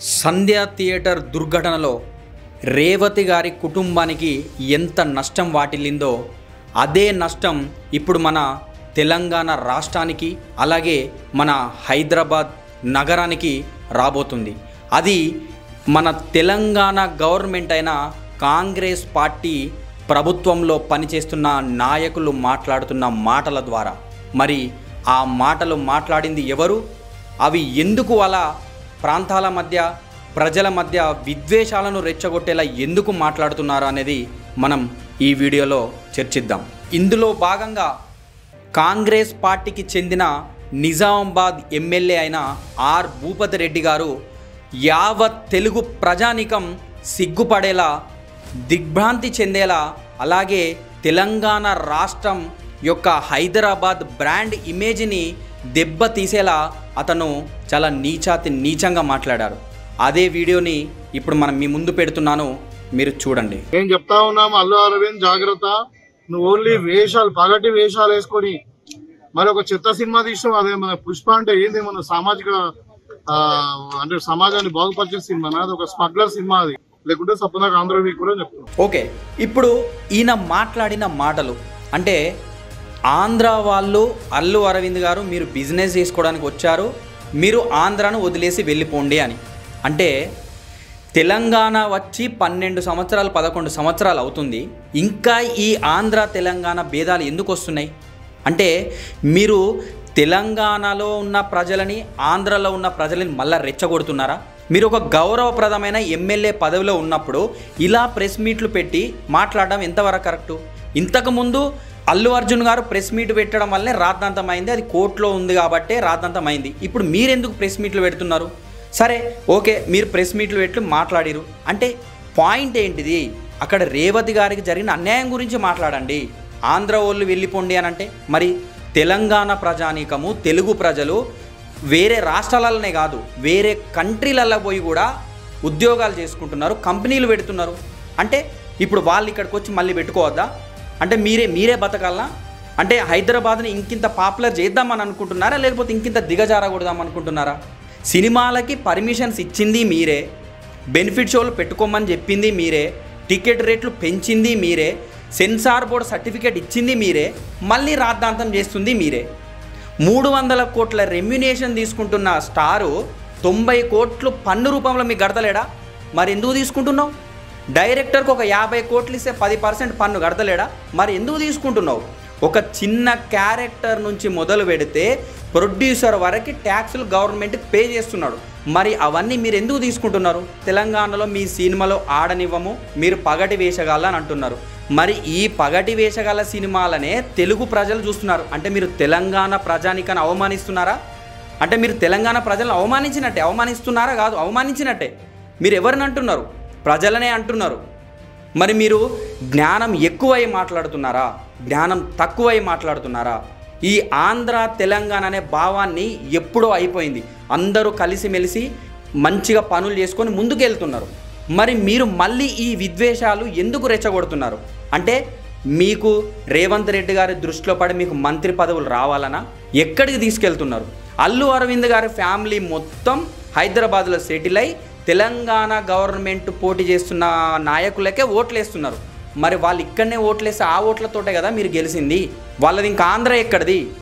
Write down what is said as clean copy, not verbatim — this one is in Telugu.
సంధ్య థియేటర్ దుర్ఘటనలో రేవతి గారి కుటుంబానికి ఎంత నష్టం వాటిల్లిందో అదే నష్టం ఇప్పుడు మన తెలంగాణ రాష్ట్రానికి అలాగే మన హైదరాబాద్ నగరానికి రాబోతుంది. అది మన తెలంగాణ గవర్నమెంట్ అయిన కాంగ్రెస్ పార్టీ ప్రభుత్వంలో పనిచేస్తున్న నాయకులు మాట్లాడుతున్న మాటల ద్వారా. మరి ఆ మాటలు మాట్లాడింది ఎవరు? అవి ఎందుకు అలా ప్రాంతాల మధ్య ప్రజల మధ్య విద్వేషాలను రెచ్చగొట్టేలా ఎందుకు మాట్లాడుతున్నారు అనేది మనం ఈ వీడియోలో చర్చిద్దాం. ఇందులో భాగంగా కాంగ్రెస్ పార్టీకి చెందిన నిజామాబాద్ ఎమ్మెల్యే అయిన ఆర్ భూపతి రెడ్డి గారు యావత్ తెలుగు ప్రజానికం సిగ్గుపడేలా, దిగ్భ్రాంతి చెందేలా, అలాగే తెలంగాణ రాష్ట్రం యొక్క హైదరాబాద్ బ్రాండ్ ఇమేజ్ని దెబ్బతీసేలా అతను చాలా నీచంగా మాట్లాడారు. అదే వీడియోని ఇప్పుడు మనం మీ ముందు పెడుతున్నాను, మీరు చూడండి. నేను చెప్తా ఉన్నాము, అల్లు అరవింద్ జాగ్రత్త, నువ్వు ఓన్లీ వేషాలు పగటి వేషాలు వేసుకొని మరి ఒక చెత్త సినిమా తీసావు. అదే మన పుష్ప అంటే ఏంది, మన సామాజిక అంటే సమాజాన్ని బాగుపరిచే సినిమా, అది ఒక స్మగ్లర్ సినిమా, అది లేకుంటే సపన ఆంధ్రవి కూడా చెప్తాను. ఓకే, ఇప్పుడు ఈయన మాట్లాడిన మాటలు అంటే ఆంధ్ర వాళ్ళు అల్లు అరవింద్ గారు మీరు బిజినెస్ చేసుకోవడానికి వచ్చారు, మీరు ఆంధ్రాను వదిలేసి వెళ్ళిపోండి అని. అంటే తెలంగాణ వచ్చి 12 సంవత్సరాలు 11 సంవత్సరాలు అవుతుంది, ఇంకా ఈ ఆంధ్ర తెలంగాణ భేదాలు ఎందుకు వస్తున్నాయి? అంటే మీరు తెలంగాణలో ఉన్న ప్రజలని ఆంధ్రలో ఉన్న ప్రజలని మళ్ళీ రెచ్చగొడుతున్నారా? మీరు ఒక గౌరవప్రదమైన ఎమ్మెల్యే పదవిలో ఉన్నప్పుడు ఇలా ప్రెస్ మీట్లు పెట్టి మాట్లాడడం ఎంతవరకు కరెక్టు? ఇంతకుముందు అల్లు అర్జున్ గారు ప్రెస్ మీట్ పెట్టడం వల్లనే రాద్ధాంతం అయింది, అది కోర్టులో ఉంది కాబట్టే రాద్ధాంతం అయింది. ఇప్పుడు మీరెందుకు ప్రెస్ మీట్లు పెడుతున్నారు? సరే ఓకే, మీరు ప్రెస్ మీట్లు పెట్టి మాట్లాడిరు అంటే పాయింట్ ఏంటిది? అక్కడ రేవతి గారికి జరిగిన అన్యాయం గురించి మాట్లాడండి. ఆంధ్ర వాళ్ళు వెళ్ళిపోండి అని అంటే మరి తెలంగాణ ప్రజానీకము, తెలుగు ప్రజలు వేరే రాష్ట్రాలనే కాదు వేరే కంట్రీలలో పోయి కూడా ఉద్యోగాలు చేసుకుంటున్నారు, కంపెనీలు పెడుతున్నారు. అంటే ఇప్పుడు వాళ్ళు ఇక్కడికి వచ్చి మళ్ళీ పెట్టుకోవద్దా? అంటే మీరే బతకాలనా? అంటే హైదరాబాద్ని ఇంకింత పాపులర్ చేద్దామని అనుకుంటున్నారా, లేకపోతే ఇంకింత దిగజారకూడదాం అనుకుంటున్నారా? సినిమాలకి పర్మిషన్స్ ఇచ్చింది మీరే, బెనిఫిట్ షోలు పెట్టుకోమని చెప్పింది మీరే, టికెట్ రేట్లు పెంచింది మీరే, సెన్సార్ బోర్డు సర్టిఫికేట్ ఇచ్చింది మీరే, మళ్ళీ రాద్ధాంతం చేస్తుంది మీరే. 300 కోట్ల రెమ్యునేషన్ తీసుకుంటున్న స్టారు 90 కోట్లు పన్ను రూపంలో మీకు కడతలేడా? మరి ఎందుకు తీసుకుంటున్నావు? డైరెక్టర్కి ఒక 50 కోట్లు ఇస్తే 10% పన్ను కడతలేడా? మరి ఎందుకు తీసుకుంటున్నావు? ఒక చిన్న క్యారెక్టర్ నుంచి మొదలు పెడితే ప్రొడ్యూసర్ వరకు ట్యాక్సులు గవర్నమెంట్కి పే చేస్తున్నాడు. మరి అవన్నీ మీరు ఎందుకు తీసుకుంటున్నారు? తెలంగాణలో మీ సినిమాలో ఆడనివ్వము, మీరు పగటి వేషగాళ్ళ అని అంటున్నారు. మరి ఈ పగటి వేషగాళ్ళ సినిమాలనే తెలుగు ప్రజలు చూస్తున్నారు. అంటే మీరు తెలంగాణ ప్రజానికని అవమానిస్తున్నారా? అంటే మీరు తెలంగాణ ప్రజలను అవమానిస్తున్నారా? కాదు, అవమానించినట్టే. మీరు ఎవరిని అంటున్నారు? ప్రజలనే అంటున్నారు. మరి మీరు జ్ఞానం ఎక్కువై మాట్లాడుతున్నారా, జ్ఞానం తక్కువై మాట్లాడుతున్నారా? ఈ ఆంధ్ర తెలంగాణ అనే భావాన్ని ఎప్పుడో అయిపోయింది. అందరూ కలిసిమెలిసి మంచిగా పనులు చేసుకొని ముందుకు వెళ్తున్నారు. మరి మీరు మళ్ళీ ఈ విద్వేషాలు ఎందుకు రెచ్చగొడుతున్నారు? అంటే మీకు రేవంత్ రెడ్డి గారి దృష్టిలో పడి మీకు మంత్రి పదవులు రావాలనా? ఎక్కడికి తీసుకెళ్తున్నారు? అల్లు అరవింద్ గారి ఫ్యామిలీ మొత్తం హైదరాబాద్లో సెటిల్ అయి తెలంగాణ గవర్నమెంట్ పోటీ చేస్తున్న నాయకులకే ఓట్లు వేస్తున్నారు. మరి వాళ్ళు ఇక్కడనే ఓట్లేస్తే ఆ ఓట్లతోటే కదా మీరు గెలిచింది. వాళ్ళది ఇంకా ఆంధ్ర ఎక్కడిది?